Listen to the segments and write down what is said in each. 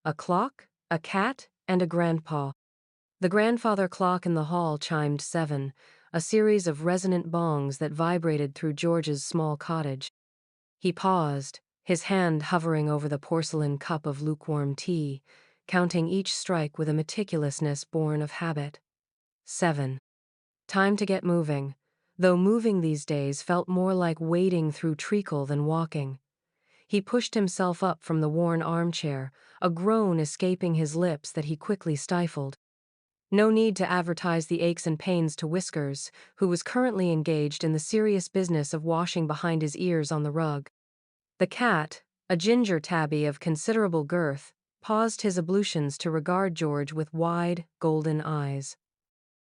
a clock, a cat, and a grandpa. The grandfather clock in the hall chimed 7, a series of resonant bongs that vibrated through George's small cottage. He paused, his hand hovering over the porcelain cup of lukewarm tea, counting each strike with a meticulousness born of habit. 7. Time to get moving, though moving these days felt more like wading through treacle than walking. He pushed himself up from the worn armchair, a groan escaping his lips that he quickly stifled. No need to advertise the aches and pains to Whiskers, who was currently engaged in the serious business of washing behind his ears on the rug. The cat, a ginger tabby of considerable girth, paused his ablutions to regard George with wide, golden eyes.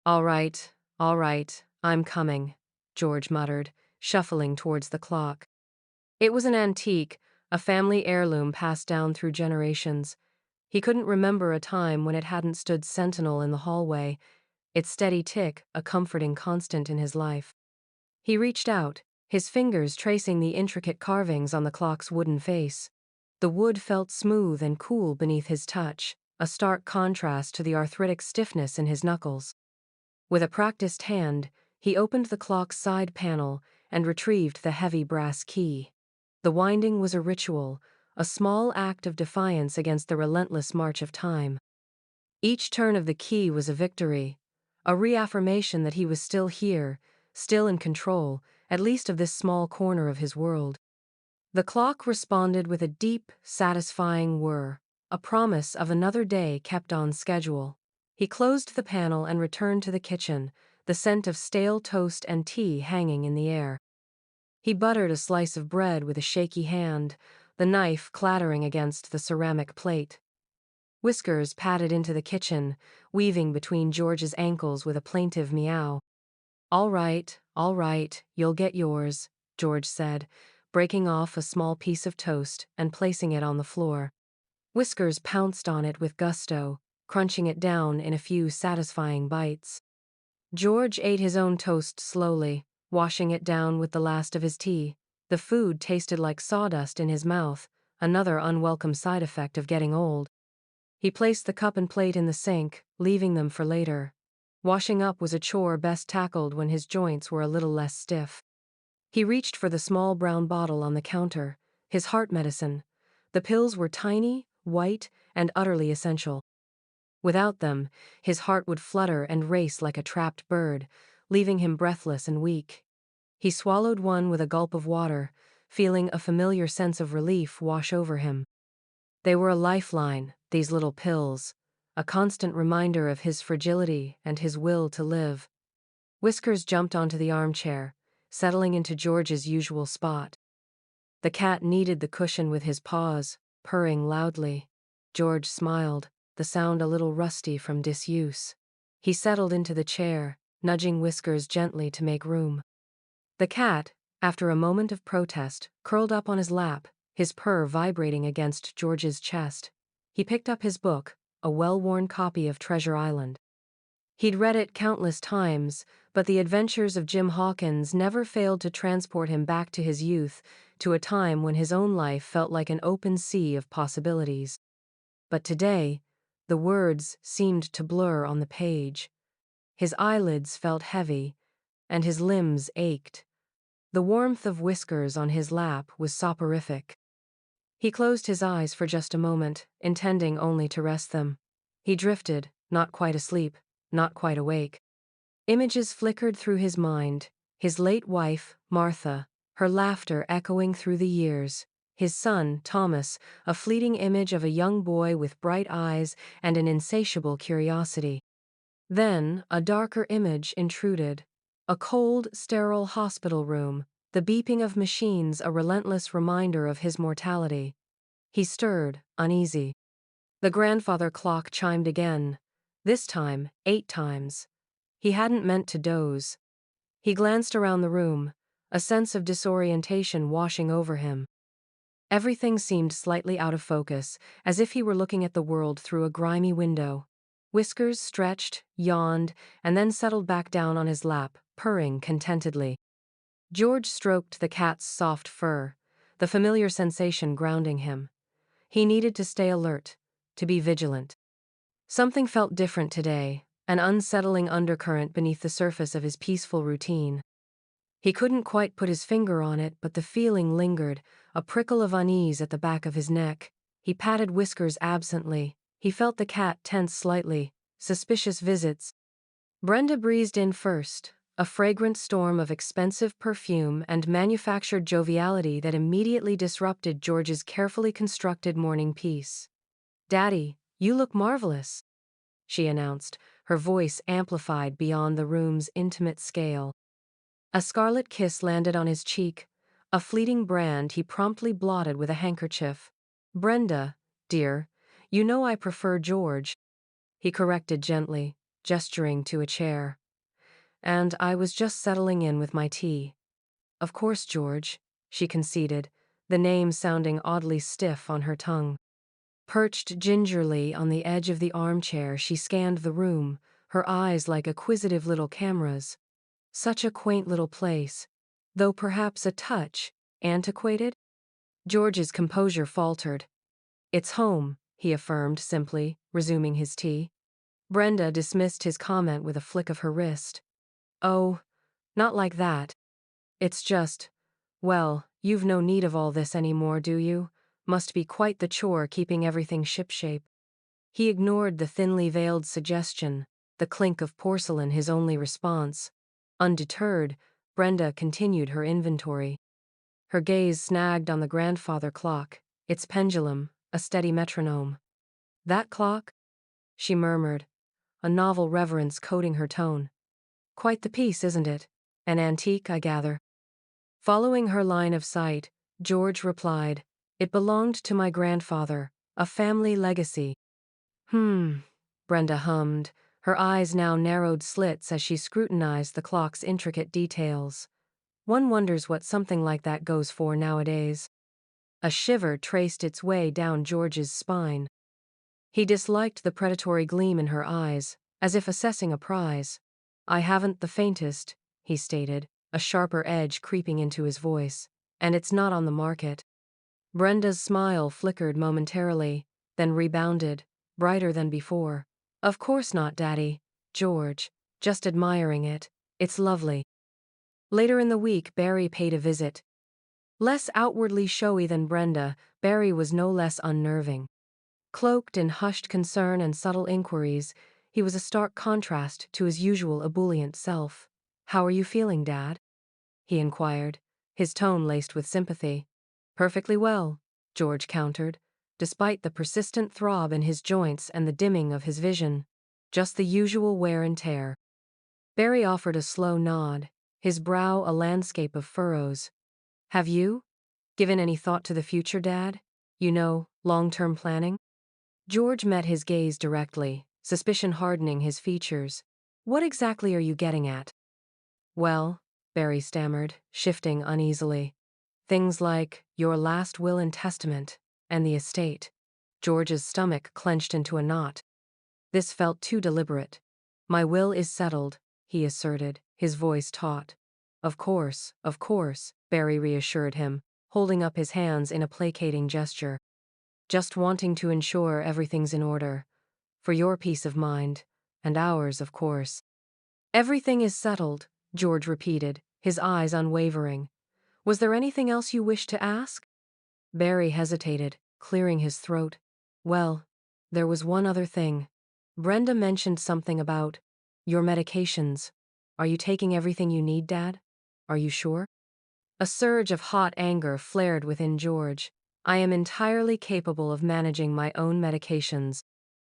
All right, I'm coming," George muttered, shuffling towards the clock. It was an antique, a family heirloom passed down through generations. He couldn't remember a time when it hadn't stood sentinel in the hallway, its steady tick a comforting constant in his life. He reached out, his fingers tracing the intricate carvings on the clock's wooden face. The wood felt smooth and cool beneath his touch, a stark contrast to the arthritic stiffness in his knuckles. With a practiced hand, he opened the clock's side panel and retrieved the heavy brass key. The winding was a ritual, a small act of defiance against the relentless march of time. Each turn of the key was a victory, a reaffirmation that he was still here, still in control, at least of this small corner of his world. The clock responded with a deep, satisfying whir, a promise of another day kept on schedule. He closed the panel and returned to the kitchen, the scent of stale toast and tea hanging in the air. He buttered a slice of bread with a shaky hand, the knife clattering against the ceramic plate. Whiskers padded into the kitchen, weaving between George's ankles with a plaintive meow. All right, you'll get yours," George said, breaking off a small piece of toast and placing it on the floor. Whiskers pounced on it with gusto, crunching it down in a few satisfying bites. George ate his own toast slowly, washing it down with the last of his tea. The food tasted like sawdust in his mouth, another unwelcome side effect of getting old. He placed the cup and plate in the sink, leaving them for later. Washing up was a chore best tackled when his joints were a little less stiff. He reached for the small brown bottle on the counter, his heart medicine. The pills were tiny, white, and utterly essential. Without them, his heart would flutter and race like a trapped bird, leaving him breathless and weak. He swallowed one with a gulp of water, feeling a familiar sense of relief wash over him. They were a lifeline, these little pills, a constant reminder of his fragility and his will to live. Whiskers jumped onto the armchair, settling into George's usual spot. The cat kneaded the cushion with his paws, purring loudly. George smiled, the sound a little rusty from disuse. He settled into the chair, nudging Whiskers gently to make room. The cat, after a moment of protest, curled up on his lap, his purr vibrating against George's chest. He picked up his book, a well-worn copy of Treasure Island. He'd read it countless times, but the adventures of Jim Hawkins never failed to transport him back to his youth, to a time when his own life felt like an open sea of possibilities. But today, the words seemed to blur on the page. His eyelids felt heavy, and his limbs ached. The warmth of Whiskers on his lap was soporific. He closed his eyes for just a moment, intending only to rest them. He drifted, not quite asleep, not quite awake. Images flickered through his mind, his late wife, Martha, her laughter echoing through the years, his son, Thomas, a fleeting image of a young boy with bright eyes and an insatiable curiosity. Then, a darker image intruded. A cold, sterile hospital room, the beeping of machines a relentless reminder of his mortality. He stirred, uneasy. The grandfather clock chimed again, this time 8 times. He hadn't meant to doze. He glanced around the room, a sense of disorientation washing over him. Everything seemed slightly out of focus, as if he were looking at the world through a grimy window. Whiskers stretched, yawned, and then settled back down on his lap, purring contentedly. George stroked the cat's soft fur, the familiar sensation grounding him. He needed to stay alert, to be vigilant. Something felt different today, an unsettling undercurrent beneath the surface of his peaceful routine. He couldn't quite put his finger on it, but the feeling lingered, a prickle of unease at the back of his neck. He patted Whiskers absently. He felt the cat tense slightly. Suspicious visits. Brenda breezed in first, a fragrant storm of expensive perfume and manufactured joviality that immediately disrupted George's carefully constructed morning peace. "Daddy, you look marvelous," she announced, her voice amplified beyond the room's intimate scale. A scarlet kiss landed on his cheek, a fleeting brand he promptly blotted with a handkerchief. "Brenda, dear, you know I prefer George," he corrected gently, gesturing to a chair. "And I was just settling in with my tea." "Of course, George," she conceded, the name sounding oddly stiff on her tongue. Perched gingerly on the edge of the armchair, she scanned the room, her eyes like acquisitive little cameras. Such a quaint little place, though perhaps a touch antiquated. George's composure faltered. "It's home," he affirmed simply, resuming his tea. Brenda dismissed his comment with a flick of her wrist. "Oh, not like that. It's just, well, you've no need of all this anymore, do you? Must be quite the chore keeping everything shipshape." He ignored the thinly veiled suggestion, the clink of porcelain his only response. Undeterred, Brenda continued her inventory. Her gaze snagged on the grandfather clock, its pendulum, a steady metronome. "That clock?" she murmured, a novel reverence coating her tone. "Quite the piece, isn't it? An antique, I gather." Following her line of sight, George replied, "It belonged to my grandfather, a family legacy." Brenda hummed, her eyes now narrowed slits as she scrutinized the clock's intricate details. One wonders what something like that goes for nowadays. A shiver traced its way down George's spine. He disliked the predatory gleam in her eyes, as if assessing a prize. "I haven't the faintest," he stated, a sharper edge creeping into his voice. "And it's not on the market." Brenda's smile flickered momentarily, then rebounded, brighter than before. "Of course not, Daddy. George. Just admiring it. It's lovely." Later in the week, Barry paid a visit. Less outwardly showy than Brenda, Barry was no less unnerving. Cloaked in hushed concern and subtle inquiries, he was a stark contrast to his usual ebullient self. "How are you feeling, Dad?" he inquired, his tone laced with sympathy. "Perfectly well," George countered, despite the persistent throb in his joints and the dimming of his vision. "Just the usual wear and tear." Barry offered a slow nod, his brow a landscape of furrows. "Have you given any thought to the future, Dad? You know, long-term planning?" George met his gaze directly, suspicion hardening his features. "What exactly are you getting at?" "Well," Barry stammered, shifting uneasily. "Things like your last will and testament, and the estate." George's stomach clenched into a knot. This felt too deliberate. "My will is settled," he asserted, his voice taut. Of course," Barry reassured him, holding up his hands in a placating gesture. "Just wanting to ensure everything's in order. For your peace of mind. And ours, of course." "Everything is settled," George repeated, his eyes unwavering. "Was there anything else you wished to ask?" Barry hesitated, clearing his throat. "Well, there was one other thing. Brenda mentioned something about your medications. Are you taking everything you need, Dad? Are you sure?" A surge of hot anger flared within George. "I am entirely capable of managing my own medications,"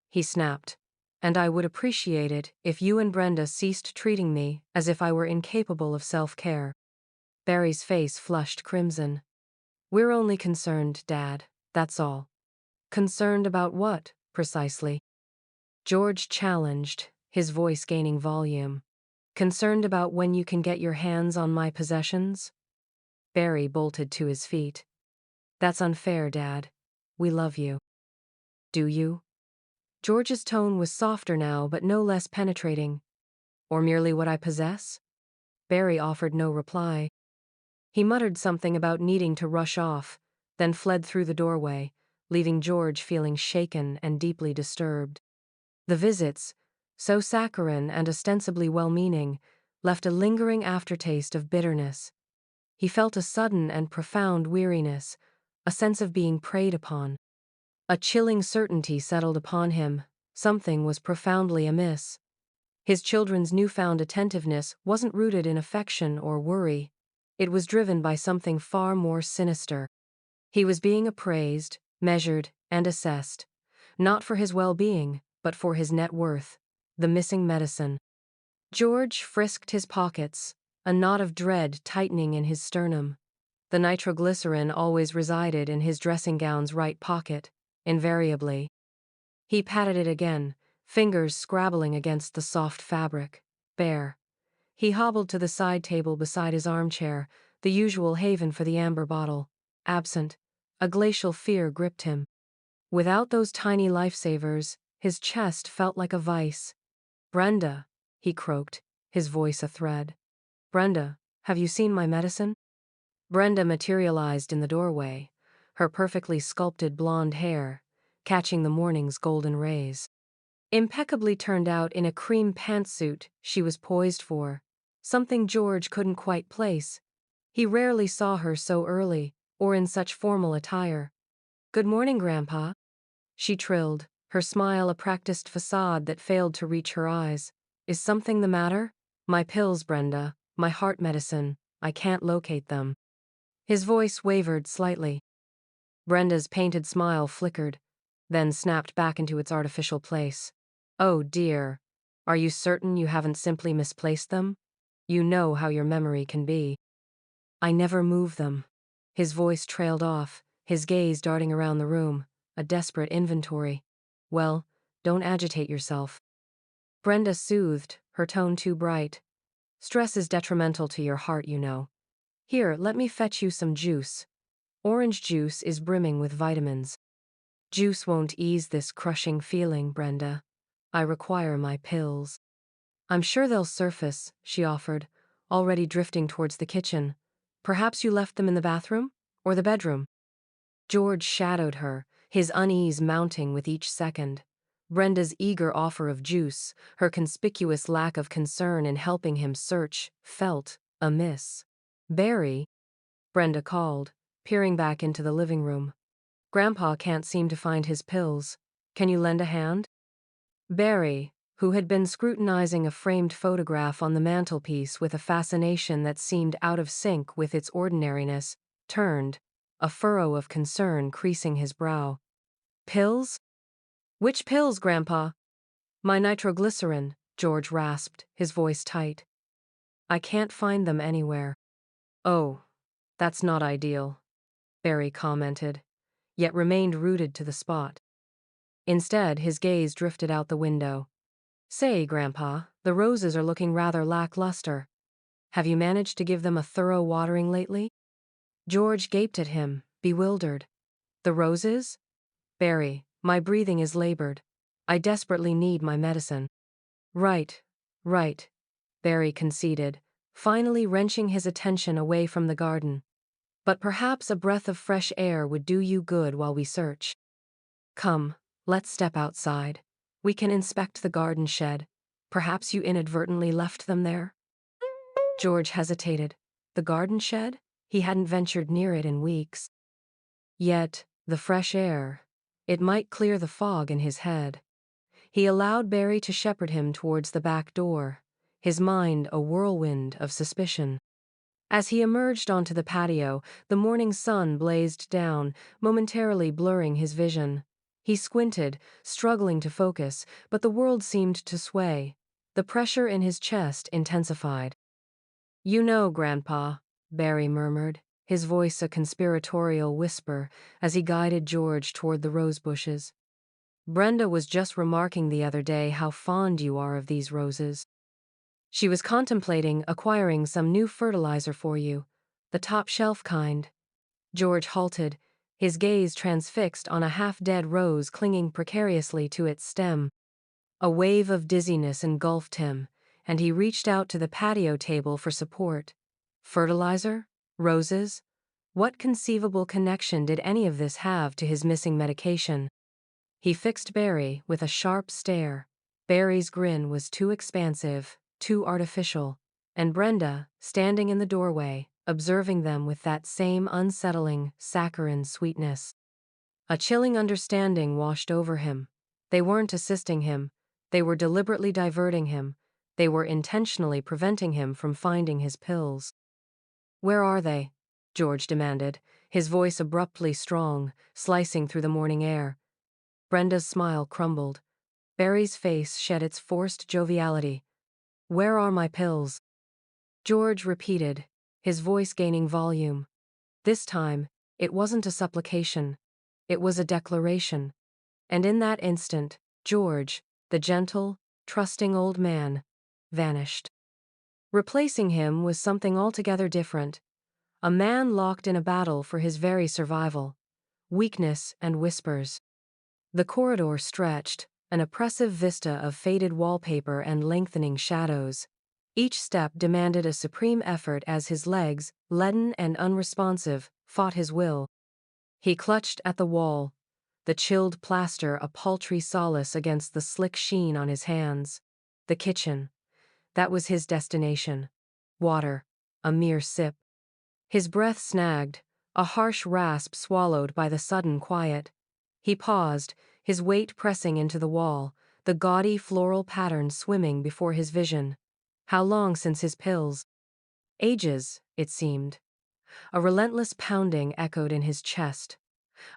he snapped. "And I would appreciate it if you and Brenda ceased treating me as if I were incapable of self-care." Barry's face flushed crimson. "We're only concerned, Dad, that's all." "Concerned about what, precisely?" George challenged, his voice gaining volume. "Concerned about when you can get your hands on my possessions?" Barry bolted to his feet. "That's unfair, Dad. We love you." "Do you?" George's tone was softer now, but no less penetrating. "Or merely what I possess?" Barry offered no reply. He muttered something about needing to rush off, then fled through the doorway, leaving George feeling shaken and deeply disturbed. The visits, so saccharine and ostensibly well-meaning, left a lingering aftertaste of bitterness. He felt a sudden and profound weariness, a sense of being preyed upon. A chilling certainty settled upon him. Something was profoundly amiss. His children's newfound attentiveness wasn't rooted in affection or worry. It was driven by something far more sinister. He was being appraised, measured, and assessed, not for his well-being, but for his net worth, the missing medicine. George frisked his pockets, a knot of dread tightening in his sternum. The nitroglycerin always resided in his dressing gown's right pocket, invariably. He patted it again, fingers scrabbling against the soft fabric. Bare. He hobbled to the side table beside his armchair, the usual haven for the amber bottle. Absent. A glacial fear gripped him. Without those tiny lifesavers, his chest felt like a vice. "Brenda," he croaked, his voice a thread. "Brenda, have you seen my medicine?" Brenda materialized in the doorway, her perfectly sculpted blonde hair catching the morning's golden rays. Impeccably turned out in a cream pantsuit she was poised for, something George couldn't quite place. He rarely saw her so early, or in such formal attire. "Good morning, Grandpa," she trilled, her smile a practiced facade that failed to reach her eyes. "Is something the matter?" "My pills, Brenda, my heart medicine, I can't locate them." His voice wavered slightly. Brenda's painted smile flickered, then snapped back into its artificial place. "Oh dear. Are you certain you haven't simply misplaced them? You know how your memory can be." "I never move them." His voice trailed off, his gaze darting around the room, a desperate inventory. "Well, don't agitate yourself." Brenda soothed, her tone too bright. "Stress is detrimental to your heart, you know. Here, let me fetch you some juice. Orange juice is brimming with vitamins." "Juice won't ease this crushing feeling, Brenda. I require my pills." "I'm sure they'll surface," she offered, already drifting towards the kitchen. "Perhaps you left them in the bathroom? Or the bedroom?" George shadowed her, his unease mounting with each second. Brenda's eager offer of juice, her conspicuous lack of concern in helping him search, felt amiss. "Barry," Brenda called, peering back into the living room. "Grandpa can't seem to find his pills. Can you lend a hand?" Barry, who had been scrutinizing a framed photograph on the mantelpiece with a fascination that seemed out of sync with its ordinariness, turned, a furrow of concern creasing his brow. "Pills? Which pills, Grandpa?" "My nitroglycerin," George rasped, his voice tight. "I can't find them anywhere." "Oh, that's not ideal," Barry commented, yet remained rooted to the spot. Instead, his gaze drifted out the window. "Say, Grandpa, the roses are looking rather lackluster. Have you managed to give them a thorough watering lately?" George gaped at him, bewildered. "The roses?" "Barry, my breathing is labored. I desperately need my medicine." "Right, right," Barry conceded, finally wrenching his attention away from the garden. "But perhaps a breath of fresh air would do you good while we search. Come, let's step outside. We can inspect the garden shed. Perhaps you inadvertently left them there?" George hesitated. The garden shed? He hadn't ventured near it in weeks. Yet, the fresh air, it might clear the fog in his head. He allowed Barry to shepherd him towards the back door, his mind a whirlwind of suspicion. As he emerged onto the patio, the morning sun blazed down, momentarily blurring his vision. He squinted, struggling to focus, but the world seemed to sway. The pressure in his chest intensified. "You know, Grandpa," Barry murmured, his voice a conspiratorial whisper as he guided George toward the rose bushes. "Brenda was just remarking the other day how fond you are of these roses. She was contemplating acquiring some new fertilizer for you, the top-shelf kind." George halted, his gaze transfixed on a half-dead rose clinging precariously to its stem. A wave of dizziness engulfed him, and he reached out to the patio table for support. Fertilizer? Roses? What conceivable connection did any of this have to his missing medication? He fixed Barry with a sharp stare. Barry's grin was too expansive, too artificial, and Brenda, standing in the doorway, observing them with that same unsettling, saccharine sweetness. A chilling understanding washed over him. They weren't assisting him. They were deliberately diverting him. They were intentionally preventing him from finding his pills. "Where are they?" George demanded, his voice abruptly strong, slicing through the morning air. Brenda's smile crumbled. Barry's face shed its forced joviality. "Where are my pills?" George repeated, his voice gaining volume. This time, it wasn't a supplication. It was a declaration. And in that instant, George, the gentle, trusting old man, vanished. Replacing him was something altogether different. A man locked in a battle for his very survival. Weakness and whispers. The corridor stretched, an oppressive vista of faded wallpaper and lengthening shadows. Each step demanded a supreme effort as his legs, leaden and unresponsive, fought his will. He clutched at the wall, the chilled plaster a paltry solace against the slick sheen on his hands. The kitchen. That was his destination. Water. A mere sip. His breath snagged, a harsh rasp swallowed by the sudden quiet. He paused, his weight pressing into the wall, the gaudy floral pattern swimming before his vision. How long since his pills? Ages, it seemed. A relentless pounding echoed in his chest,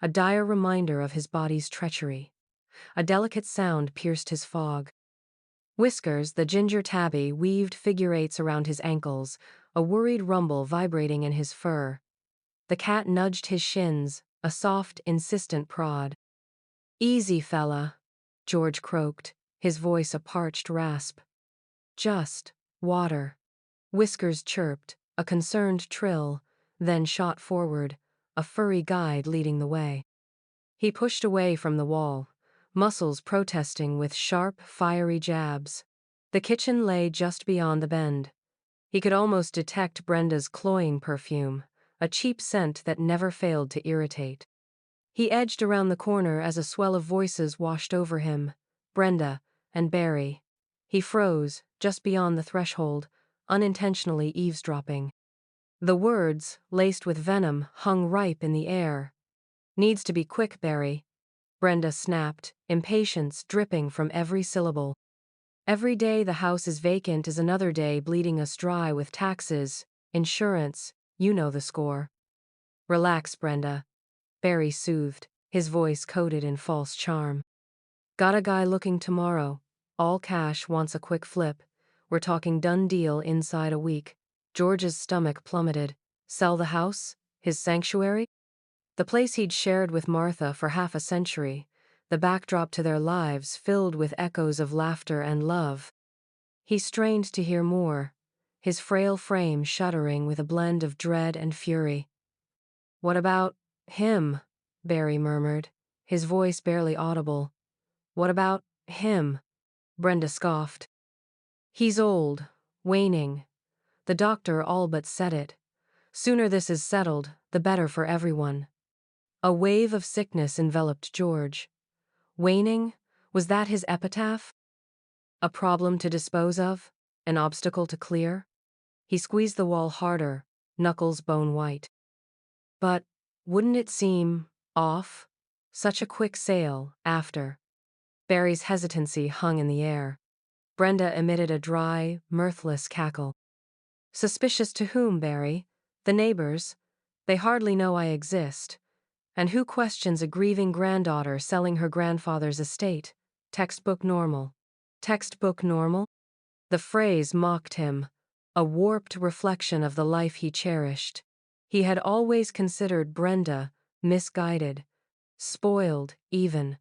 a dire reminder of his body's treachery. A delicate sound pierced his fog. Whiskers, the ginger tabby, weaved figure eights around his ankles, a worried rumble vibrating in his fur. The cat nudged his shins, a soft, insistent prod. "Easy, fella," George croaked, his voice a parched rasp. "Just water." Whiskers chirped, a concerned trill, then shot forward, a furry guide leading the way. He pushed away from the wall, muscles protesting with sharp, fiery jabs. The kitchen lay just beyond the bend. He could almost detect Brenda's cloying perfume, a cheap scent that never failed to irritate. He edged around the corner as a swell of voices washed over him. Brenda and Barry. He froze, just beyond the threshold, unintentionally eavesdropping. The words, laced with venom, hung ripe in the air. "Needs to be quick, Barry," Brenda snapped, impatience dripping from every syllable. "Every day the house is vacant is another day bleeding us dry with taxes, insurance, you know the score." "Relax, Brenda," Barry soothed, his voice coated in false charm. "Got a guy looking tomorrow. All cash, wants a quick flip. We're talking done deal inside a week." George's stomach plummeted. Sell the house? His sanctuary? The place he'd shared with Martha for half a century, the backdrop to their lives filled with echoes of laughter and love. He strained to hear more, his frail frame shuddering with a blend of dread and fury. "What about him?" Barry murmured, his voice barely audible. "What about him?" Brenda scoffed. "He's old, waning. The doctor all but said it. Sooner this is settled, the better for everyone." A wave of sickness enveloped George. Waning? Was that his epitaph? A problem to dispose of? An obstacle to clear? He squeezed the wall harder, knuckles bone white. But wouldn't it seem off? Such a quick sale, after. Barry's hesitancy hung in the air. Brenda emitted a dry, mirthless cackle. "Suspicious to whom, Barry? The neighbors? They hardly know I exist. And who questions a grieving granddaughter selling her grandfather's estate? Textbook normal." Textbook normal? The phrase mocked him, a warped reflection of the life he cherished. He had always considered Brenda misguided, spoiled even,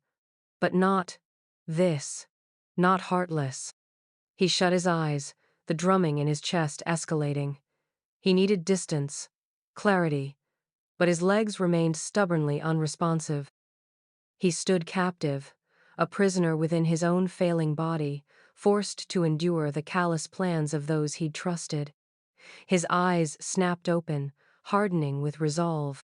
but not this, not heartless. He shut his eyes, the drumming in his chest escalating. He needed distance, clarity, but his legs remained stubbornly unresponsive. He stood captive, a prisoner within his own failing body, forced to endure the callous plans of those he'd trusted. His eyes snapped open, hardening with resolve.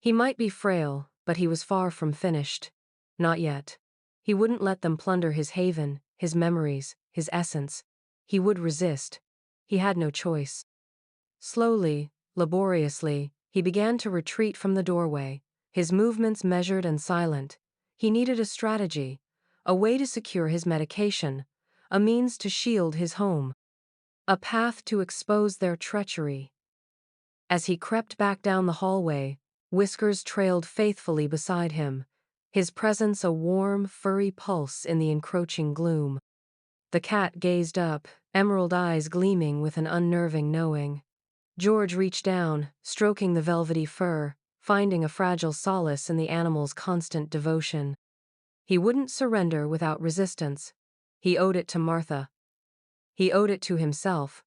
He might be frail, but he was far from finished. Not yet. He wouldn't let them plunder his haven, his memories, his essence. He would resist. He had no choice. Slowly, laboriously, he began to retreat from the doorway, his movements measured and silent. He needed a strategy, a way to secure his medication, a means to shield his home, a path to expose their treachery. As he crept back down the hallway, Whiskers trailed faithfully beside him, his presence a warm, furry pulse in the encroaching gloom. The cat gazed up, emerald eyes gleaming with an unnerving knowing. George reached down, stroking the velvety fur, finding a fragile solace in the animal's constant devotion. He wouldn't surrender without resistance. He owed it to Martha. He owed it to himself.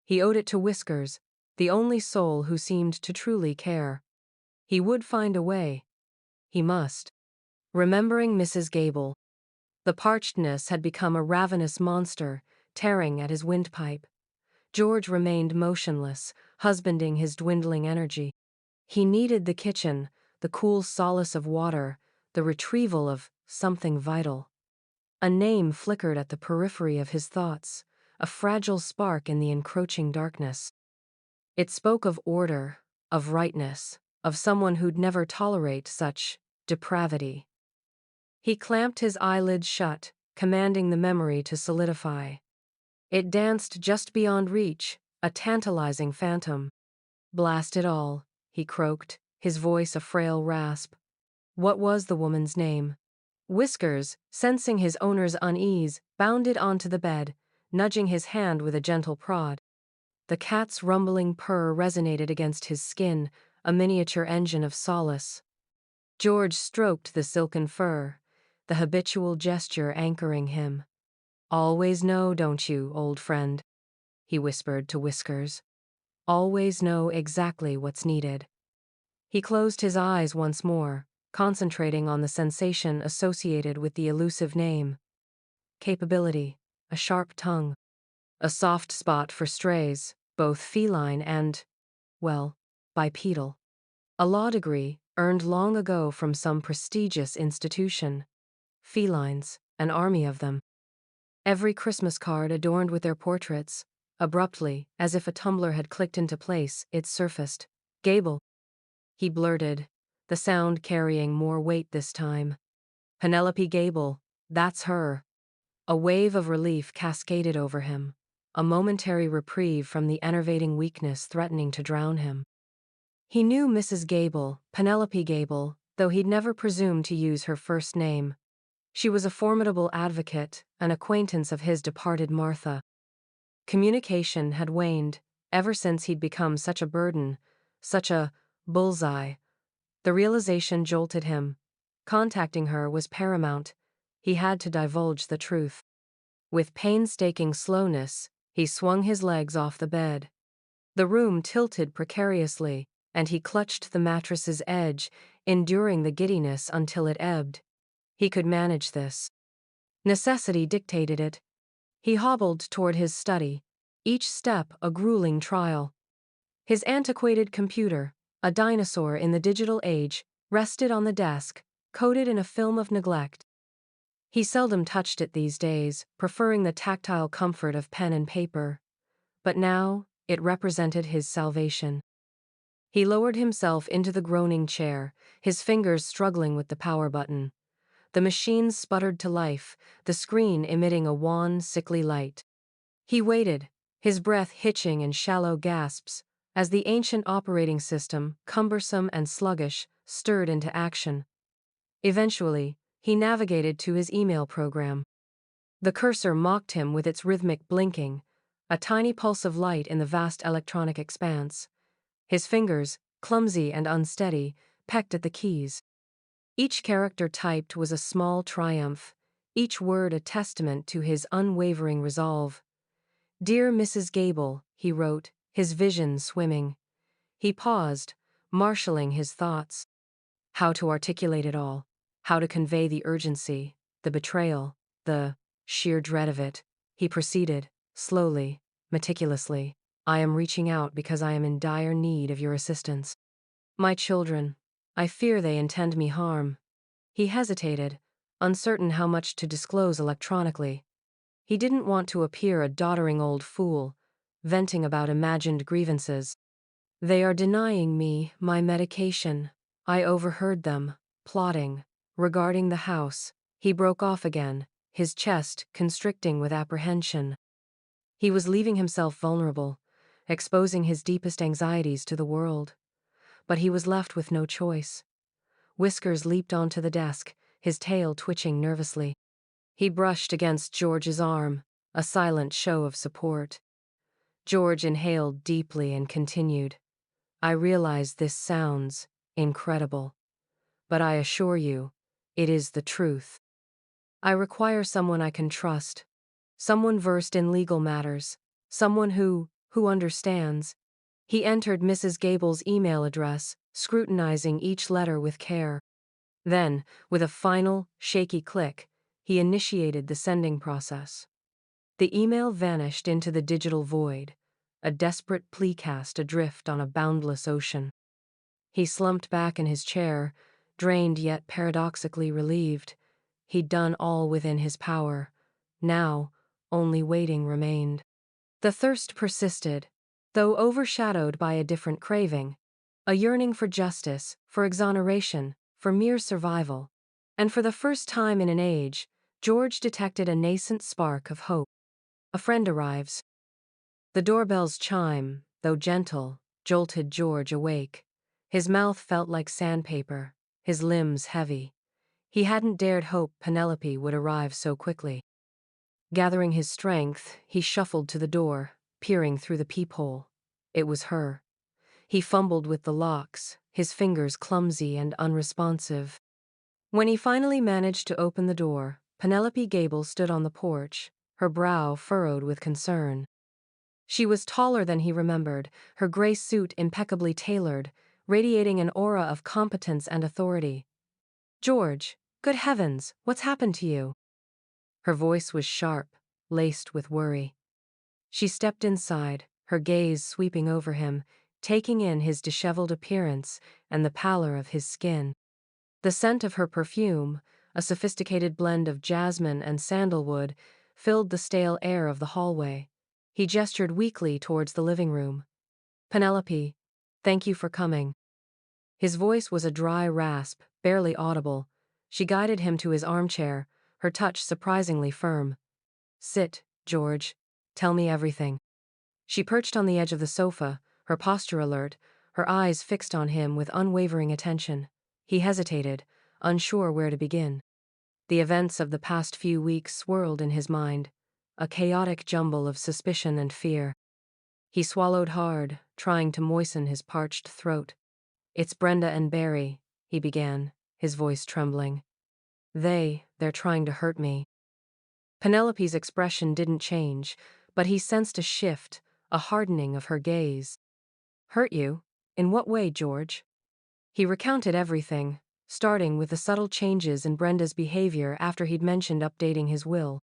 He owed it to Whiskers, the only soul who seemed to truly care. He would find a way. He must. Remembering Mrs. Gable. The parchedness had become a ravenous monster, tearing at his windpipe. George remained motionless, husbanding his dwindling energy. He needed the kitchen, the cool solace of water, the retrieval of something vital. A name flickered at the periphery of his thoughts, a fragile spark in the encroaching darkness. It spoke of order, of rightness, of someone who'd never tolerate such depravity. He clamped his eyelids shut, commanding the memory to solidify. It danced just beyond reach, a tantalizing phantom. Blast it all, he croaked, his voice a frail rasp. What was the woman's name? Whiskers, sensing his owner's unease, bounded onto the bed, nudging his hand with a gentle prod. The cat's rumbling purr resonated against his skin, a miniature engine of solace. George stroked the silken fur, the habitual gesture anchoring him. "Always know, don't you, old friend?" he whispered to Whiskers. "Always know exactly what's needed." He closed his eyes once more, concentrating on the sensation associated with the elusive name. Capability, a sharp tongue, a soft spot for strays, both feline and, well, bipedal. A law degree, earned long ago from some prestigious institution. Felines, an army of them. Every Christmas card adorned with their portraits. Abruptly, as if a tumbler had clicked into place, it surfaced. "Gable," he blurted, the sound carrying more weight this time. "Penelope Gable, that's her." A wave of relief cascaded over him, a momentary reprieve from the enervating weakness threatening to drown him. He knew Mrs. Gable, Penelope Gable, though he'd never presumed to use her first name. She was a formidable advocate, an acquaintance of his departed Martha. Communication had waned, ever since he'd become such a burden, such a bullseye. The realization jolted him. Contacting her was paramount. He had to divulge the truth. With painstaking slowness, he swung his legs off the bed. The room tilted precariously, and he clutched the mattress's edge, enduring the giddiness until it ebbed. He could manage this. Necessity dictated it. He hobbled toward his study, each step a grueling trial. His antiquated computer, a dinosaur in the digital age, rested on the desk, coated in a film of neglect. He seldom touched it these days, preferring the tactile comfort of pen and paper. But now, it represented his salvation. He lowered himself into the groaning chair, his fingers struggling with the power button. The machine sputtered to life, the screen emitting a wan, sickly light. He waited, his breath hitching in shallow gasps, as the ancient operating system, cumbersome and sluggish, stirred into action. Eventually, he navigated to his email program. The cursor mocked him with its rhythmic blinking, a tiny pulse of light in the vast electronic expanse. His fingers, clumsy and unsteady, pecked at the keys. Each character typed was a small triumph, each word a testament to his unwavering resolve. "Dear Mrs. Gable," he wrote, his vision swimming. He paused, marshalling his thoughts. How to articulate it all, how to convey the urgency, the betrayal, the sheer dread of it. He proceeded, slowly, meticulously. I am reaching out because I am in dire need of your assistance. My children. I fear they intend me harm. He hesitated, uncertain how much to disclose electronically. He didn't want to appear a doddering old fool, venting about imagined grievances. They are denying me my medication. I overheard them, plotting, regarding the house. He broke off again, his chest constricting with apprehension. He was leaving himself vulnerable, exposing his deepest anxieties to the world. But he was left with no choice. Whiskers leaped onto the desk, his tail twitching nervously. He brushed against George's arm, a silent show of support. George inhaled deeply and continued. I realize this sounds incredible, but I assure you, it is the truth. I require someone I can trust, someone versed in legal matters, someone who understands. He entered Mrs. Gable's email address, scrutinizing each letter with care. Then, with a final, shaky click, he initiated the sending process. The email vanished into the digital void, a desperate plea cast adrift on a boundless ocean. He slumped back in his chair, drained yet paradoxically relieved. He'd done all within his power. Now, only waiting remained. The thirst persisted, though overshadowed by a different craving, a yearning for justice, for exoneration, for mere survival. And for the first time in an age, George detected a nascent spark of hope. A friend arrives. The doorbell's chime, though gentle, jolted George awake. His mouth felt like sandpaper, his limbs heavy. He hadn't dared hope Penelope would arrive so quickly. Gathering his strength, he shuffled to the door, peering through the peephole. It was her. He fumbled with the locks, his fingers clumsy and unresponsive. When he finally managed to open the door, Penelope Gable stood on the porch, her brow furrowed with concern. She was taller than he remembered, her gray suit impeccably tailored, radiating an aura of competence and authority. George, good heavens, what's happened to you? Her voice was sharp, laced with worry. She stepped inside, her gaze sweeping over him, taking in his disheveled appearance and the pallor of his skin. The scent of her perfume, a sophisticated blend of jasmine and sandalwood, filled the stale air of the hallway. He gestured weakly towards the living room. Penelope, thank you for coming. His voice was a dry rasp, barely audible. She guided him to his armchair, her touch surprisingly firm. Sit, George. Tell me everything. She perched on the edge of the sofa, her posture alert, her eyes fixed on him with unwavering attention. He hesitated, unsure where to begin. The events of the past few weeks swirled in his mind, a chaotic jumble of suspicion and fear. He swallowed hard, trying to moisten his parched throat. It's Brenda and Barry, he began, his voice trembling. They're trying to hurt me. Penelope's expression didn't change, but he sensed a shift, a hardening of her gaze. Hurt you? In what way, George? He recounted everything, starting with the subtle changes in Brenda's behavior after he'd mentioned updating his will.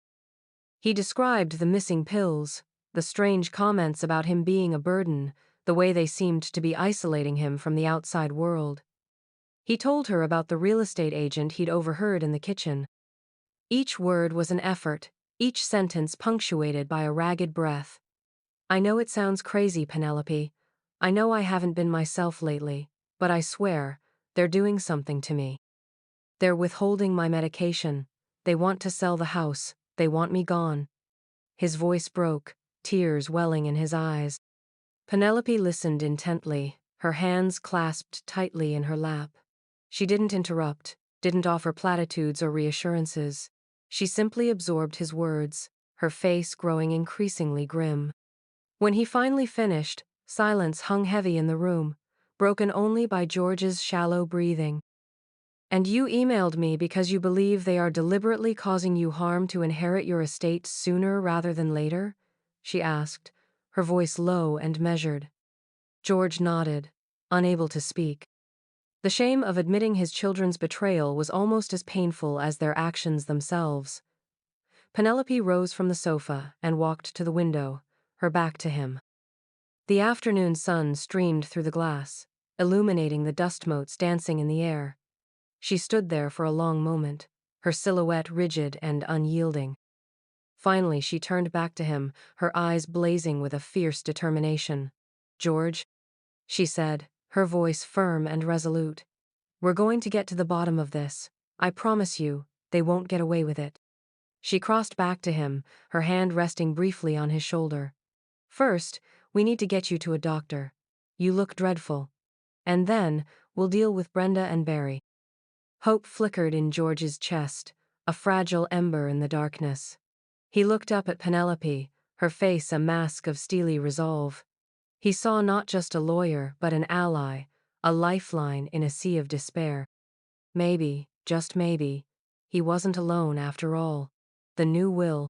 He described the missing pills, the strange comments about him being a burden, the way they seemed to be isolating him from the outside world. He told her about the real estate agent he'd overheard in the kitchen. Each word was an effort, each sentence punctuated by a ragged breath. I know it sounds crazy, Penelope. I know I haven't been myself lately, but I swear, they're doing something to me. They're withholding my medication. They want to sell the house. They want me gone. His voice broke, tears welling in his eyes. Penelope listened intently, her hands clasped tightly in her lap. She didn't interrupt, didn't offer platitudes or reassurances. She simply absorbed his words, her face growing increasingly grim. When he finally finished, silence hung heavy in the room, broken only by George's shallow breathing. And you emailed me because you believe they are deliberately causing you harm to inherit your estate sooner rather than later? She asked, her voice low and measured. George nodded, unable to speak. The shame of admitting his children's betrayal was almost as painful as their actions themselves. Penelope rose from the sofa and walked to the window, her back to him. The afternoon sun streamed through the glass, illuminating the dust motes dancing in the air. She stood there for a long moment, her silhouette rigid and unyielding. Finally, she turned back to him, her eyes blazing with a fierce determination. "George," she said, her voice firm and resolute, "we're going to get to the bottom of this. I promise you, they won't get away with it." She crossed back to him, her hand resting briefly on his shoulder. "First, we need to get you to a doctor. You look dreadful. And then, we'll deal with Brenda and Barry." Hope flickered in George's chest, a fragile ember in the darkness. He looked up at Penelope, her face a mask of steely resolve. He saw not just a lawyer, but an ally, a lifeline in a sea of despair. Maybe, just maybe, he wasn't alone after all. The new will.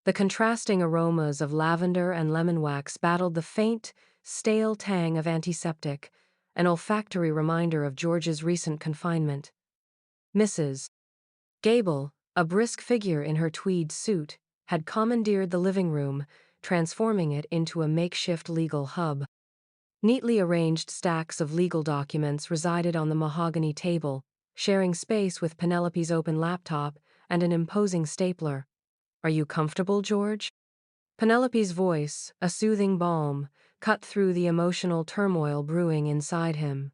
The contrasting aromas of lavender and lemon wax battled the faint, stale tang of antiseptic, an olfactory reminder of George's recent confinement. Mrs. Gable, a brisk figure in her tweed suit, had commandeered the living room, transforming it into a makeshift legal hub. Neatly arranged stacks of legal documents resided on the mahogany table, sharing space with Penelope's open laptop and an imposing stapler. "Are you comfortable, George?" Penelope's voice, a soothing balm, cut through the emotional turmoil brewing inside him.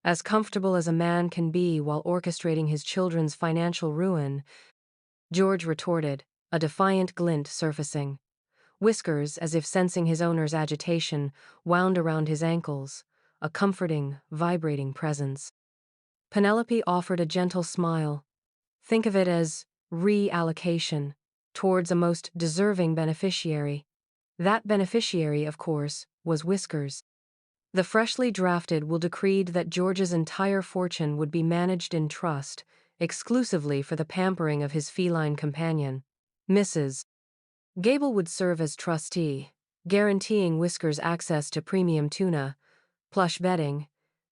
"As comfortable as a man can be while orchestrating his children's financial ruin," George retorted, a defiant glint surfacing. Whiskers, as if sensing his owner's agitation, wound around his ankles, a comforting, vibrating presence. Penelope offered a gentle smile. "Think of it as reallocation towards a most deserving beneficiary." That beneficiary, of course, was Whiskers. The freshly drafted will decreed that George's entire fortune would be managed in trust, exclusively for the pampering of his feline companion. Mrs. Gable would serve as trustee, guaranteeing Whiskers access to premium tuna, plush bedding,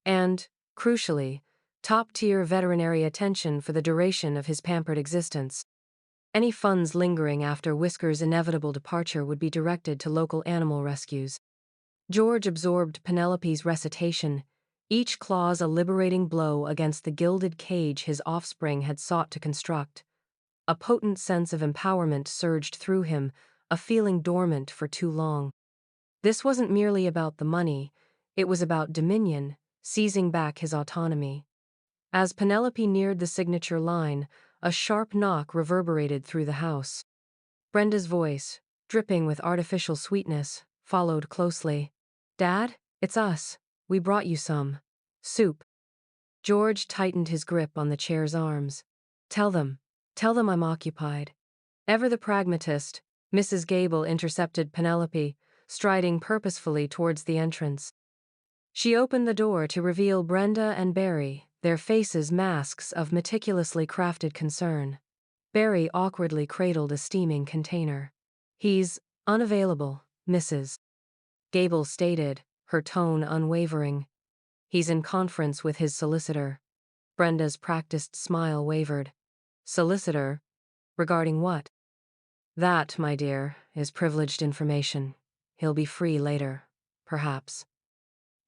and, crucially, top-tier veterinary attention for the duration of his pampered existence. Any funds lingering after Whiskers' inevitable departure would be directed to local animal rescues. George absorbed Penelope's recitation, each clause a liberating blow against the gilded cage his offspring had sought to construct. A potent sense of empowerment surged through him, a feeling dormant for too long. This wasn't merely about the money, it was about dominion, seizing back his autonomy. As Penelope neared the signature line, a sharp knock reverberated through the house. Brenda's voice, dripping with artificial sweetness, followed closely. "Dad, it's us. We brought you some soup." George tightened his grip on the chair's arms. Tell them I'm occupied." Ever the pragmatist, Mrs. Gable intercepted Penelope, striding purposefully towards the entrance. She opened the door to reveal Brenda and Barry, their faces masks of meticulously crafted concern. Barry awkwardly cradled a steaming container. "He's unavailable, Mrs. Gable stated, her tone unwavering. "He's in conference with his solicitor." Brenda's practiced smile wavered. "Solicitor? Regarding what?" "That, my dear, is privileged information. He'll be free later, perhaps."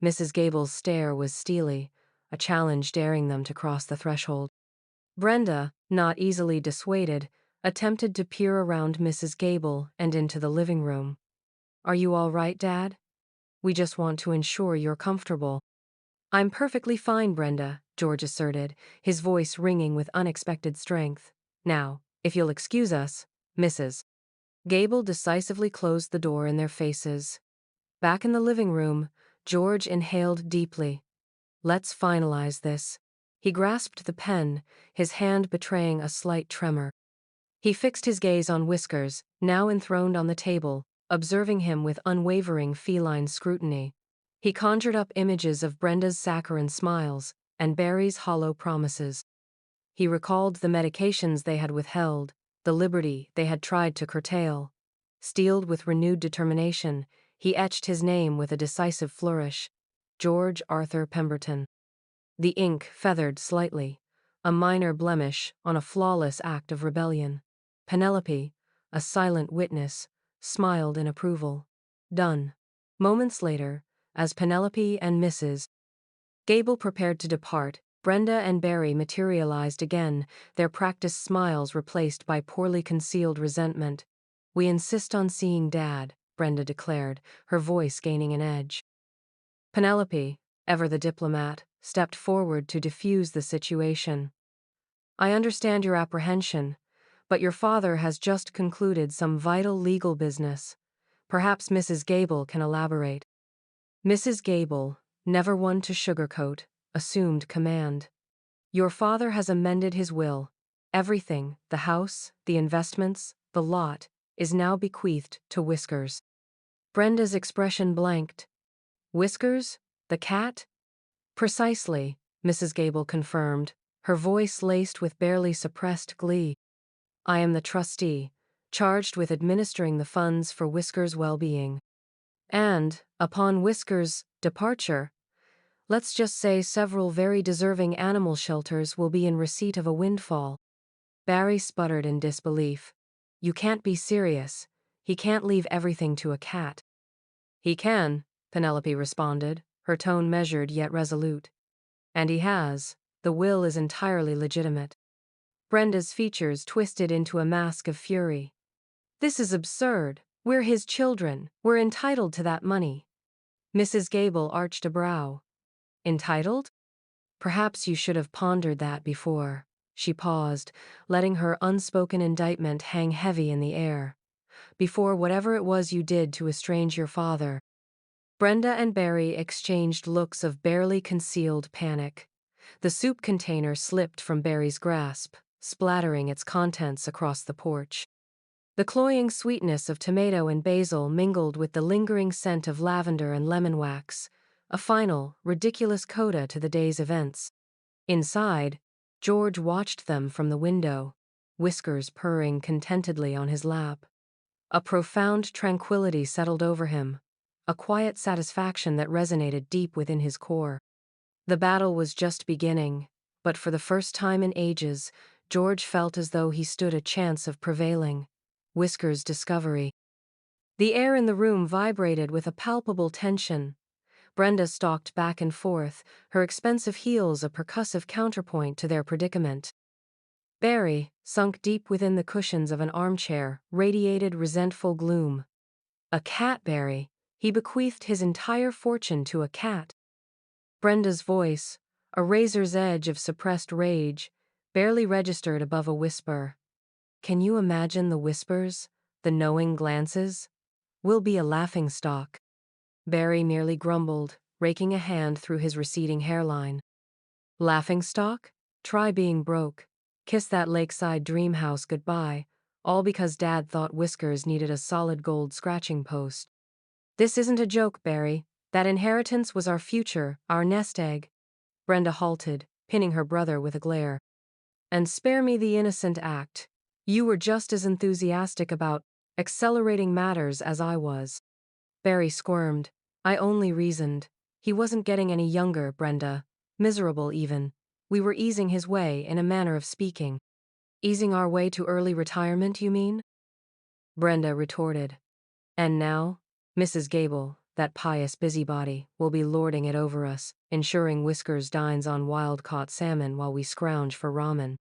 Mrs. Gable's stare was steely, a challenge daring them to cross the threshold. Brenda, not easily dissuaded, attempted to peer around Mrs. Gable and into the living room. "Are you all right, Dad? We just want to ensure you're comfortable." "I'm perfectly fine, Brenda," George asserted, his voice ringing with unexpected strength. "Now, if you'll excuse us, Mrs. Gable decisively closed the door in their faces. Back in the living room, George inhaled deeply. "Let's finalize this." He grasped the pen, his hand betraying a slight tremor. He fixed his gaze on Whiskers, now enthroned on the table, observing him with unwavering feline scrutiny. He conjured up images of Brenda's saccharine smiles and Barry's hollow promises. He recalled the medications they had withheld, the liberty they had tried to curtail. Steeled with renewed determination, he etched his name with a decisive flourish. George Arthur Pemberton. The ink feathered slightly, a minor blemish on a flawless act of rebellion. Penelope, a silent witness, smiled in approval. "Done." Moments later, as Penelope and Mrs. Gable prepared to depart, Brenda and Barry materialized again, their practiced smiles replaced by poorly concealed resentment. "We insist on seeing Dad," Brenda declared, her voice gaining an edge. Penelope, ever the diplomat, stepped forward to defuse the situation. "I understand your apprehension, but your father has just concluded some vital legal business. Perhaps Mrs. Gable can elaborate." Mrs. Gable, never one to sugarcoat, assumed command. "Your father has amended his will. Everything, the house, the investments, the lot, is now bequeathed to Whiskers." Brenda's expression blanked. "Whiskers? The cat?" "Precisely," Mrs. Gable confirmed, her voice laced with barely suppressed glee. "I am the trustee, charged with administering the funds for Whiskers' well-being. And, upon Whiskers' departure, let's just say several very deserving animal shelters will be in receipt of a windfall." Barry sputtered in disbelief. "You can't be serious. He can't leave everything to a cat." "He can," Penelope responded, her tone measured yet resolute. "And he has. The will is entirely legitimate." Brenda's features twisted into a mask of fury. "This is absurd. We're his children. We're entitled to that money." Mrs. Gable arched a brow. "Entitled? Perhaps you should have pondered that before." She paused, letting her unspoken indictment hang heavy in the air. "Before whatever it was you did to estrange your father." Brenda and Barry exchanged looks of barely concealed panic. The soup container slipped from Barry's grasp, splattering its contents across the porch. The cloying sweetness of tomato and basil mingled with the lingering scent of lavender and lemon wax, a final, ridiculous coda to the day's events. Inside, George watched them from the window, Whiskers purring contentedly on his lap. A profound tranquility settled over him, a quiet satisfaction that resonated deep within his core. The battle was just beginning, but for the first time in ages, George felt as though he stood a chance of prevailing. Whiskers' discovery. The air in the room vibrated with a palpable tension. Brenda stalked back and forth, her expensive heels a percussive counterpoint to their predicament. Barry, sunk deep within the cushions of an armchair, radiated resentful gloom. A cat, Barry. He bequeathed his entire fortune to a cat. Brenda's voice, a razor's edge of suppressed rage, barely registered above a whisper. "Can you imagine the whispers, the knowing glances? We'll be a laughingstock." Barry merely grumbled, raking a hand through his receding hairline. "Laughingstock? Try being broke. Kiss that lakeside dream house goodbye, all because Dad thought Whiskers needed a solid gold scratching post." "This isn't a joke, Barry. That inheritance was our future, our nest egg." Brenda halted, pinning her brother with a glare. "And spare me the innocent act. You were just as enthusiastic about accelerating matters as I was." Barry squirmed. "I only reasoned. He wasn't getting any younger, Brenda. Miserable, even. We were easing his way, in a manner of speaking." "Easing our way to early retirement, you mean?" Brenda retorted. "And now, Mrs. Gable, that pious busybody, will be lording it over us, ensuring Whiskers dines on wild-caught salmon while we scrounge for ramen."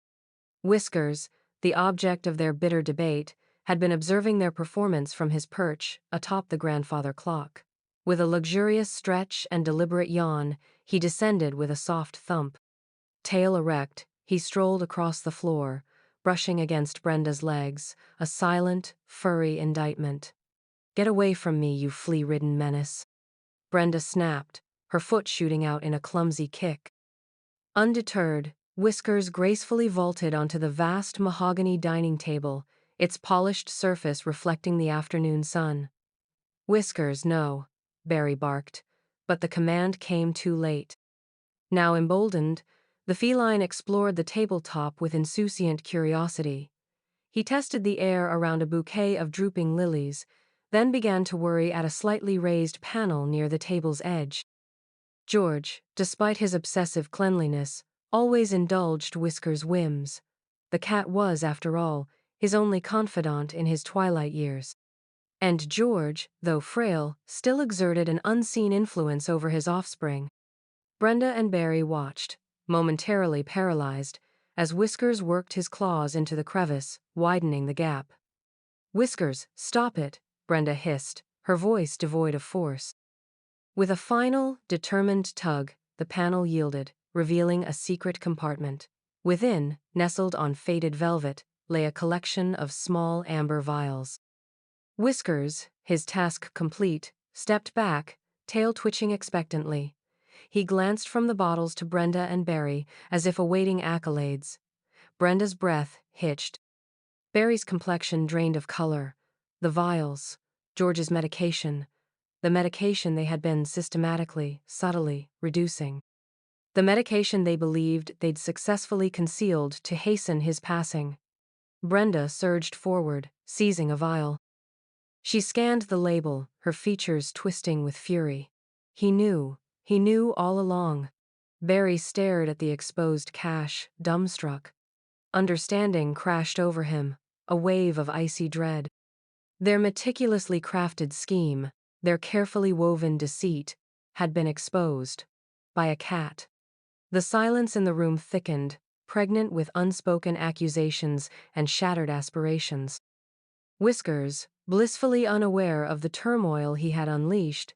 Whiskers, the object of their bitter debate, had been observing their performance from his perch atop the grandfather clock. With a luxurious stretch and deliberate yawn, he descended with a soft thump. Tail erect, he strolled across the floor, brushing against Brenda's legs, a silent, furry indictment. "Get away from me, you flea-ridden menace." Brenda snapped, her foot shooting out in a clumsy kick. Undeterred, Whiskers gracefully vaulted onto the vast mahogany dining table, its polished surface reflecting the afternoon sun. "Whiskers, no," Barry barked, but the command came too late. Now emboldened, the feline explored the tabletop with insouciant curiosity. He tested the air around a bouquet of drooping lilies, then began to worry at a slightly raised panel near the table's edge. George, despite his obsessive cleanliness, always indulged Whiskers' whims. The cat was, after all, his only confidant in his twilight years. And George, though frail, still exerted an unseen influence over his offspring. Brenda and Barry watched, momentarily paralyzed, as Whiskers worked his claws into the crevice, widening the gap. "Whiskers, stop it," Brenda hissed, her voice devoid of force. With a final, determined tug, the panel yielded, revealing a secret compartment. Within, nestled on faded velvet, lay a collection of small amber vials. Whiskers, his task complete, stepped back, tail twitching expectantly. He glanced from the bottles to Brenda and Barry, as if awaiting accolades. Brenda's breath hitched. Barry's complexion drained of color. The vials, George's medication, the medication they had been systematically, subtly, reducing. The medication they believed they'd successfully concealed to hasten his passing. Brenda surged forward, seizing a vial. She scanned the label, her features twisting with fury. He knew all along. Barry stared at the exposed cache, dumbstruck. Understanding crashed over him, a wave of icy dread. Their meticulously crafted scheme, their carefully woven deceit, had been exposed. By a cat. The silence in the room thickened, pregnant with unspoken accusations and shattered aspirations. Whiskers, blissfully unaware of the turmoil he had unleashed,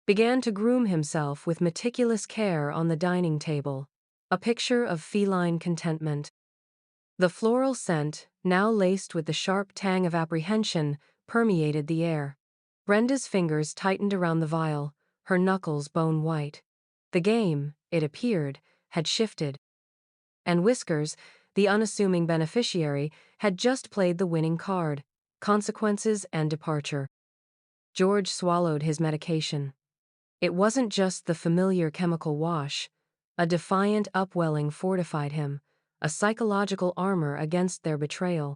began to groom himself with meticulous care on the dining table, a picture of feline contentment. The floral scent, now laced with the sharp tang of apprehension, permeated the air. Brenda's fingers tightened around the vial, her knuckles bone white. The game, it appeared, had shifted. And Whiskers, the unassuming beneficiary, had just played the winning card: consequences and departure. George swallowed his medication. It wasn't just the familiar chemical wash. A defiant upwelling fortified him, a psychological armor against their betrayal.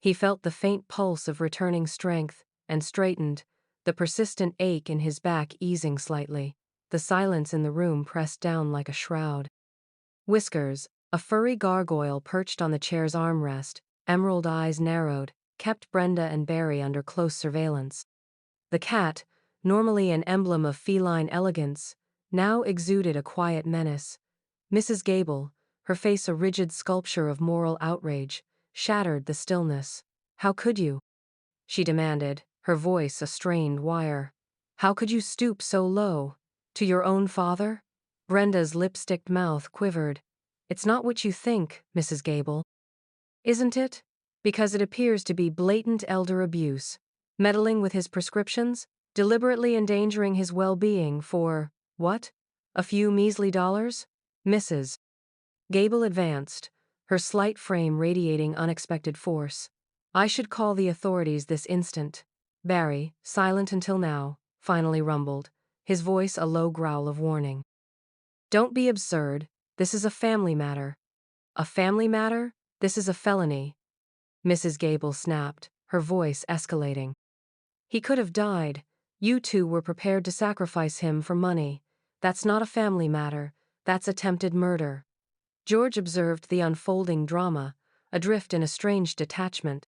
He felt the faint pulse of returning strength, and straightened, the persistent ache in his back easing slightly. The silence in the room pressed down like a shroud. Whiskers, a furry gargoyle perched on the chair's armrest, emerald eyes narrowed, kept Brenda and Barry under close surveillance. The cat, normally an emblem of feline elegance, now exuded a quiet menace. Mrs. Gable, her face a rigid sculpture of moral outrage, shattered the stillness. "How could you?" she demanded, her voice a strained wire. "How could you stoop so low? To your own father?" Brenda's lipsticked mouth quivered. "It's not what you think, Mrs. Gable." "Isn't it? Because it appears to be blatant elder abuse. Meddling with his prescriptions, deliberately endangering his well-being for, what? A few measly dollars?" Mrs. Gable advanced, her slight frame radiating unexpected force. "I should call the authorities this instant." Barry, silent until now, finally rumbled, his voice a low growl of warning. "Don't be absurd. This is a family matter." "A family matter? This is a felony," Mrs. Gable snapped, her voice escalating. "He could have died. You two were prepared to sacrifice him for money. That's not a family matter. That's attempted murder." George observed the unfolding drama, adrift in a strange detachment.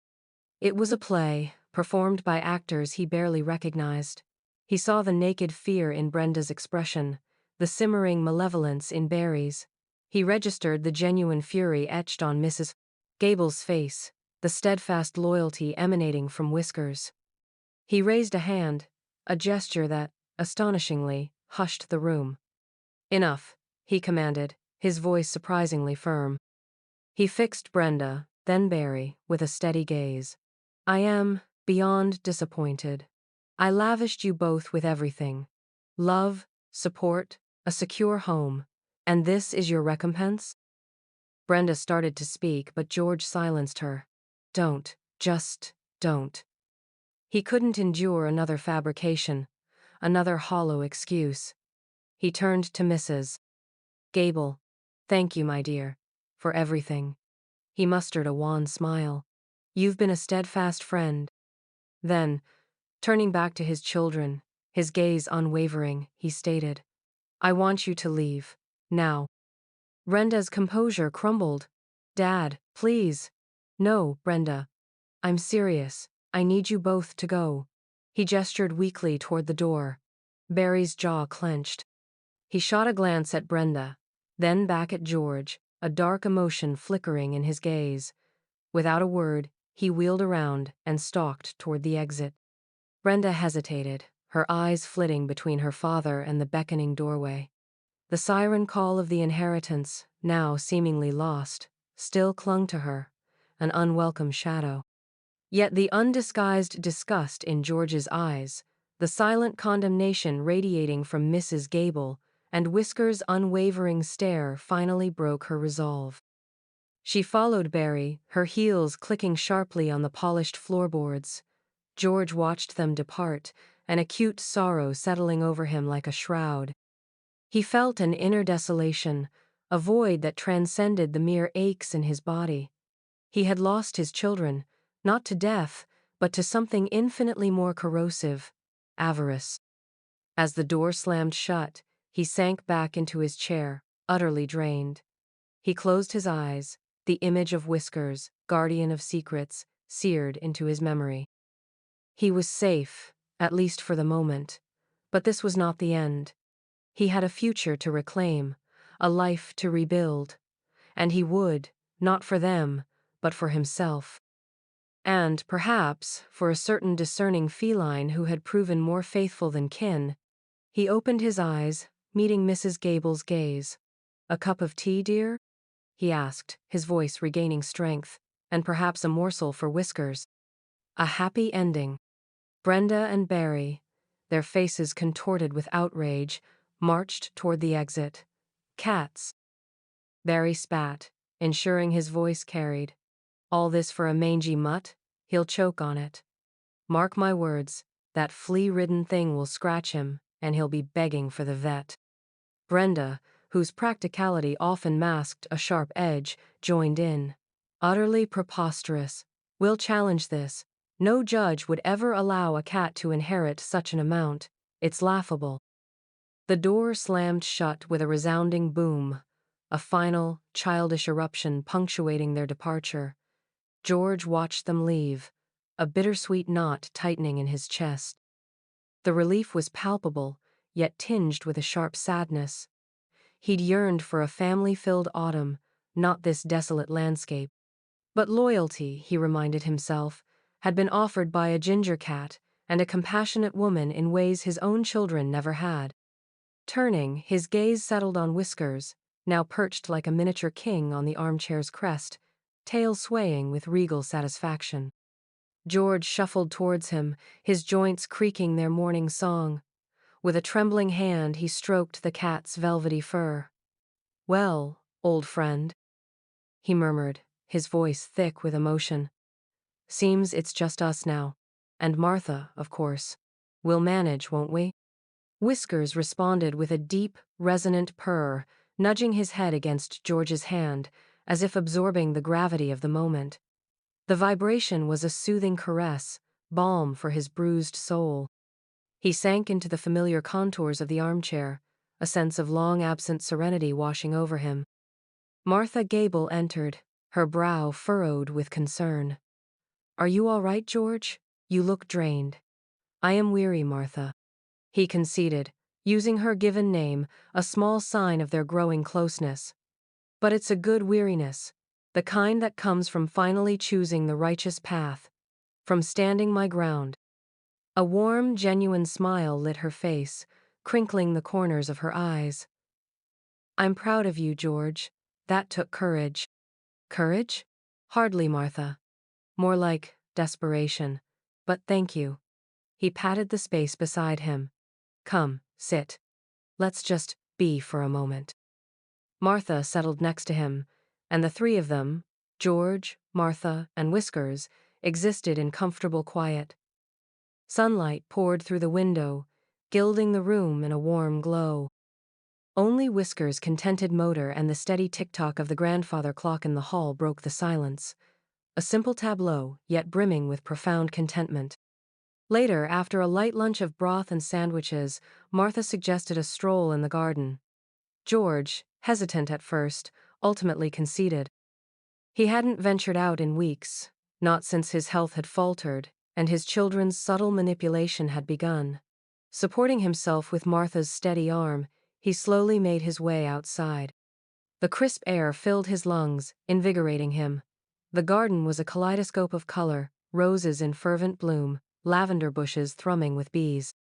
It was a play, performed by actors he barely recognized. He saw the naked fear in Brenda's expression, the simmering malevolence in Barry's. He registered the genuine fury etched on Mrs. Gable's face, the steadfast loyalty emanating from Whiskers. He raised a hand, a gesture that, astonishingly, hushed the room. "Enough," he commanded, his voice surprisingly firm. He fixed Brenda, then Barry, with a steady gaze. "I am, beyond disappointed. I lavished you both with everything: love, support, a secure home. And this is your recompense?" Brenda started to speak, but George silenced her. "Don't, just don't." He couldn't endure another fabrication, another hollow excuse. He turned to Mrs. Gable. "Thank you, my dear, for everything." He mustered a wan smile. "You've been a steadfast friend." Then, turning back to his children, his gaze unwavering, he stated, "I want you to leave. Now." Brenda's composure crumbled. "Dad, please." "No, Brenda. I'm serious. I need you both to go." He gestured weakly toward the door. Barry's jaw clenched. He shot a glance at Brenda, then back at George, a dark emotion flickering in his gaze. Without a word, he wheeled around and stalked toward the exit. Brenda hesitated, her eyes flitting between her father and the beckoning doorway. The siren call of the inheritance, now seemingly lost, still clung to her, an unwelcome shadow. Yet the undisguised disgust in George's eyes, the silent condemnation radiating from Mrs. Gable, and Whisker's unwavering stare finally broke her resolve. She followed Barry, her heels clicking sharply on the polished floorboards. George watched them depart, an acute sorrow settling over him like a shroud. He felt an inner desolation, a void that transcended the mere aches in his body. He had lost his children, not to death, but to something infinitely more corrosive: avarice. As the door slammed shut, he sank back into his chair, utterly drained. He closed his eyes, the image of Whiskers, guardian of secrets, seared into his memory. He was safe, at least for the moment. But this was not the end. He had a future to reclaim, a life to rebuild. And he would, not for them, but for himself. And, perhaps, for a certain discerning feline who had proven more faithful than kin. He opened his eyes, meeting Mrs. Gable's gaze. "A cup of tea, dear?" he asked, his voice regaining strength, and perhaps a morsel for Whiskers. A happy ending. Brenda and Barry, their faces contorted with outrage, marched toward the exit. Cats. Barry spat, ensuring his voice carried. All this for a mangy mutt? He'll choke on it. Mark my words, that flea-ridden thing will scratch him, and he'll be begging for the vet. Brenda, whose practicality often masked a sharp edge, joined in. Utterly preposterous. We'll challenge this. No judge would ever allow a cat to inherit such an amount. It's laughable. The door slammed shut with a resounding boom, a final, childish eruption punctuating their departure. George watched them leave, a bittersweet knot tightening in his chest. The relief was palpable, yet tinged with a sharp sadness. He'd yearned for a family-filled autumn, not this desolate landscape. But loyalty, he reminded himself, had been offered by a ginger cat and a compassionate woman in ways his own children never had. Turning, his gaze settled on Whiskers, now perched like a miniature king on the armchair's crest, tail swaying with regal satisfaction. George shuffled towards him, his joints creaking their morning song. With a trembling hand, he stroked the cat's velvety fur. "Well, old friend," he murmured, his voice thick with emotion. "Seems it's just us now. And Martha, of course. We'll manage, won't we?" Whiskers responded with a deep, resonant purr, nudging his head against George's hand, as if absorbing the gravity of the moment. The vibration was a soothing caress, balm for his bruised soul. He sank into the familiar contours of the armchair, a sense of long-absent serenity washing over him. Martha Gable entered, her brow furrowed with concern. "Are you all right, George? You look drained." "I am weary, Martha," he conceded, using her given name, a small sign of their growing closeness. "But it's a good weariness, the kind that comes from finally choosing the righteous path, from standing my ground." A warm, genuine smile lit her face, crinkling the corners of her eyes. "I'm proud of you, George. That took courage." "Courage? Hardly, Martha. More like desperation. But thank you." He patted the space beside him. "Come, sit. Let's just be for a moment." Martha settled next to him, and the three of them, George, Martha, and Whiskers, existed in comfortable quiet. Sunlight poured through the window, gilding the room in a warm glow. Only Whiskers' contented motor and the steady tick-tock of the grandfather clock in the hall broke the silence. A simple tableau, yet brimming with profound contentment. Later, after a light lunch of broth and sandwiches, Martha suggested a stroll in the garden. George, hesitant at first, ultimately conceded. He hadn't ventured out in weeks, not since his health had faltered, and his children's subtle manipulation had begun. Supporting himself with Martha's steady arm, he slowly made his way outside. The crisp air filled his lungs, invigorating him. The garden was a kaleidoscope of color, roses in fervent bloom, lavender bushes thrumming with bees.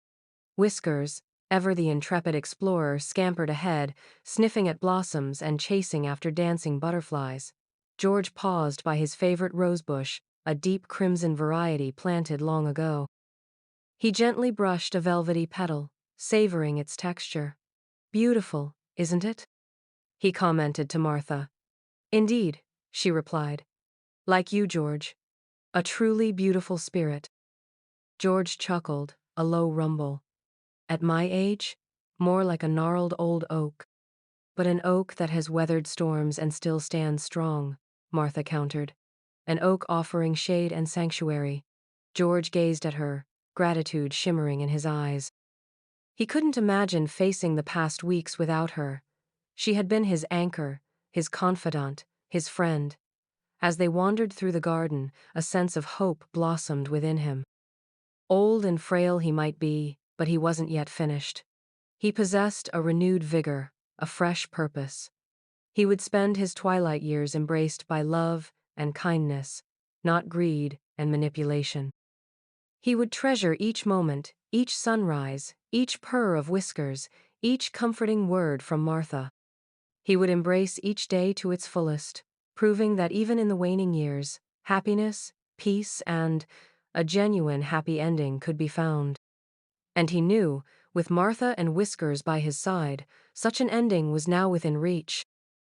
Whiskers, ever the intrepid explorer, scampered ahead, sniffing at blossoms and chasing after dancing butterflies. George paused by his favorite rosebush, a deep crimson variety planted long ago. He gently brushed a velvety petal, savoring its texture. "Beautiful, isn't it?" he commented to Martha. "Indeed," she replied. "Like you, George. A truly beautiful spirit." George chuckled, a low rumble. "At my age? More like a gnarled old oak." "But an oak that has weathered storms and still stands strong," Martha countered. "An oak offering shade and sanctuary." George gazed at her, gratitude shimmering in his eyes. He couldn't imagine facing the past weeks without her. She had been his anchor, his confidant, his friend. As they wandered through the garden, a sense of hope blossomed within him. Old and frail he might be, but he wasn't yet finished. He possessed a renewed vigor, a fresh purpose. He would spend his twilight years embraced by love and kindness, not greed and manipulation. He would treasure each moment, each sunrise, each purr of Whiskers, each comforting word from Martha. He would embrace each day to its fullest, proving that even in the waning years, happiness, peace, and a genuine happy ending could be found. And he knew, with Martha and Whiskers by his side, such an ending was now within reach.